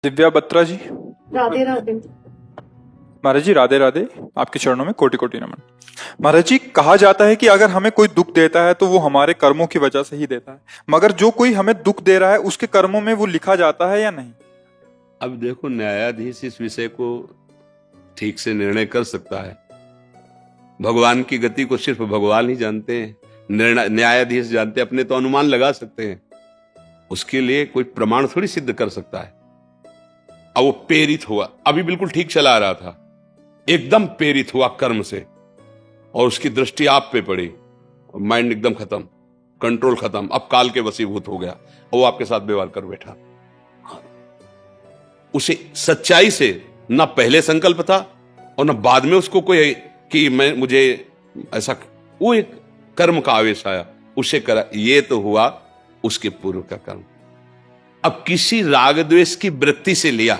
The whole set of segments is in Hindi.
दिव्या बत्रा जी। राधे राधे। महाराज जी राधे राधे, आपके चरणों में कोटि कोटि नमन। महाराज जी, कहा जाता है कि अगर हमें कोई दुख देता है तो वो हमारे कर्मों की वजह से ही देता है, मगर जो कोई हमें दुख दे रहा है उसके कर्मों में वो लिखा जाता है या नहीं? अब देखो, न्यायाधीश इस विषय को ठीक से निर्णय कर सकता है। भगवान की गति को सिर्फ भगवान ही जानते हैं, न्यायाधीश जानते हैं। अपने तो अनुमान लगा सकते हैं, उसके लिए कोई प्रमाण थोड़ी सिद्ध कर सकता है। अब वो प्रेरित हुआ, अभी बिल्कुल ठीक चला रहा था, एकदम प्रेरित हुआ कर्म से, और उसकी दृष्टि आप पे पड़ी, माइंड एकदम खत्म, कंट्रोल खत्म, अब काल के वशीभूत हो गया और वो आपके साथ व्यवहार कर बैठा। उसे सच्चाई से ना पहले संकल्प था और ना बाद में उसको कोई कि मुझे ऐसा, वो एक कर्म का आवेश आया, उसे करा। ये तो हुआ उसके पूर्व का कर्म। अब किसी राग द्वेष की वृत्ति से लिया,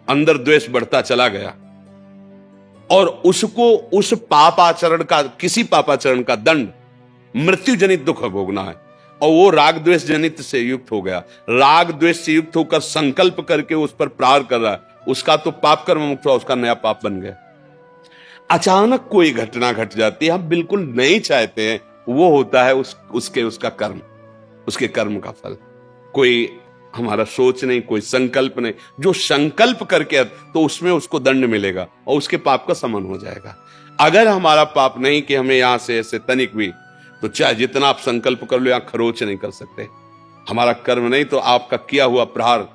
अंदर द्वेष बढ़ता चला गया और उसको उस पापाचरण का, किसी पापाचरण का दंड मृत्यु जनित दुख भोगना है, और वो राग द्वेष जनित से युक्त हो गया। राग द्वेष से युक्त होकर संकल्प करके उस पर प्रहार कर रहा है, उसका तो पाप कर्म मुक्त हुआ, उसका नया पाप बन गया। अचानक कोई घटना घट जाती है, हम बिल्कुल नहीं चाहते हैं, वो होता है उसका कर्म, उसके कर्म का फल। कोई हमारा सोच नहीं, कोई संकल्प नहीं, जो संकल्प करके तो उसमें उसको दंड मिलेगा और उसके पाप का समन हो जाएगा। अगर हमारा पाप नहीं कि हमें यहां से ऐसे तनिक भी, तो चाहे जितना आप संकल्प कर लो, यहां खरोच नहीं कर सकते। हमारा कर्म नहीं तो आपका किया हुआ प्रहार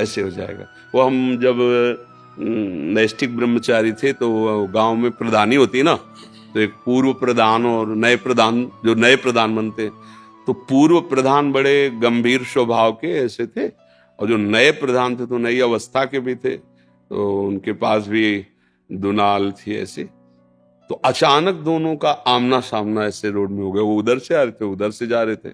ऐसे हो जाएगा। वो हम जब नैष्ठिक ब्रह्मचारी थे तो गांव में प्रधानी होती ना, तो एक पूर्व प्रधान और नए प्रधान, जो नए प्रधान बनते, तो पूर्व प्रधान बड़े गंभीर स्वभाव के ऐसे थे, और जो नए प्रधान थे तो नई अवस्था के भी थे, तो उनके पास भी दुनाल थी ऐसे। तो अचानक दोनों का आमना सामना ऐसे रोड में हो गया। वो उधर से आ रहे थे, उधर से जा रहे थे,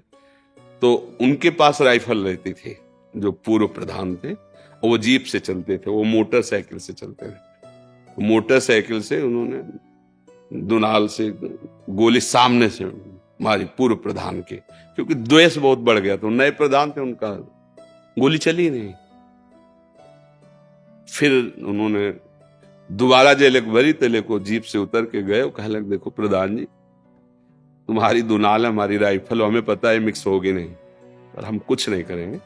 तो उनके पास राइफल रहती थी जो पूर्व प्रधान थे, और वो जीप से चलते थे, वो मोटरसाइकिल से चलते थे। मोटरसाइकिल से उन्होंने दुनाल से गोली सामने से मारी पूर्व प्रधान के, क्योंकि द्वेष बहुत बढ़ गया। तो नए प्रधान थे, उनका गोली चली नहीं। फिर उन्होंने दोबारा जेल भरी, तेले को जीप से उतर के गए और कहने लगे, देखो प्रधान जी, तुम्हारी दुनाल है, हमारी राइफल, हमें पता है मिक्स होगी नहीं, और हम कुछ नहीं करेंगे,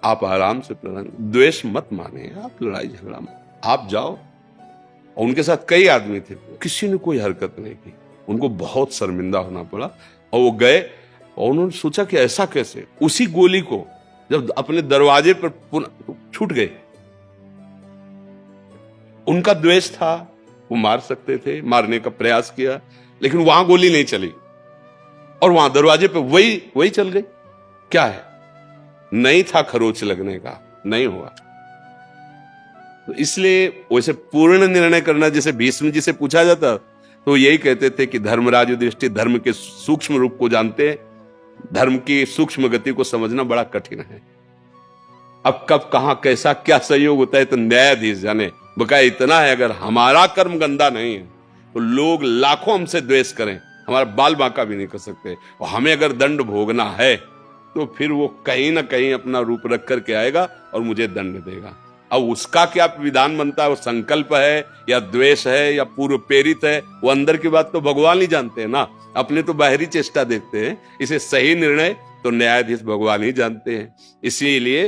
आप आराम से प्रधान, द्वेष मत माने, आप लड़ाई झगड़ा मत, आप जाओ। और उनके साथ कई आदमी थे, किसी ने कोई हरकत नहीं की। उनको बहुत शर्मिंदा होना पड़ा, और वो गए और उन्होंने सोचा कि ऐसा कैसे। उसी गोली को जब अपने दरवाजे पर छूट गए, उनका द्वेष था, वो मार सकते थे, मारने का प्रयास किया, लेकिन वहां गोली नहीं चली, और वहां दरवाजे पे वही चल गई। क्या है, नहीं था खरोच लगने का, नहीं हुआ। तो इसलिए वैसे पूर्ण निर्णय करना, जैसे भीष्म जी से पूछा जाता तो यही कहते थे कि धर्मराज युधिष्ठिर धर्म के सूक्ष्म रूप को जानते हैं, धर्म की सूक्ष्म गति को समझना बड़ा कठिन है। अब कब कहां कैसा क्या सहयोग होता है तो न्यायाधीश जाने। बकाया इतना है, अगर हमारा कर्म गंदा नहीं है तो लोग लाखों हमसे द्वेष करें, हमारा बाल बांका भी नहीं कर सकते। और हमें अगर दंड भोगना है तो फिर वो कहीं ना कहीं अपना रूप रख करके आएगा और मुझे दंड देगा। अब उसका क्या विधान बनता है, वो संकल्प है या द्वेष है या पूर्व प्रेरित है, वो अंदर की बात तो भगवान ही जानते हैं ना, अपने तो बाहरी चेष्टा देखते हैं। इसे सही निर्णय तो न्यायाधीश भगवान ही जानते हैं। इसीलिए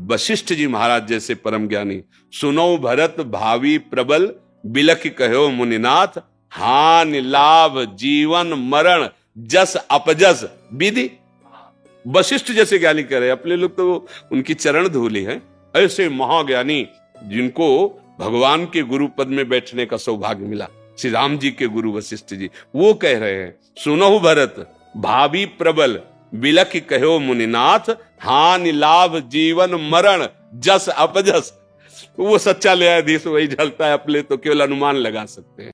वशिष्ठ जी महाराज जैसे परम ज्ञानी, सुनो भरत भावी प्रबल, बिलख कहो मुनिनाथ, हानि लाभ जीवन मरण जस अपजस विधि। वशिष्ठ जैसे ज्ञानी कह रहे, अपने लोग तो उनकी चरण धूली है। ऐसे महाज्ञानी जिनको भगवान के गुरु पद में बैठने का सौभाग्य मिला, श्री राम जी के गुरु वशिष्ठ जी, वो कह रहे हैं, सुनो भरत भावी प्रबल, बिलख कहो मुनिनाथ, हानि लाभ जीवन मरण जस अपजस। वो सच्चा न्यायाधीश वही झलता है, अपने तो केवल अनुमान लगा सकते हैं।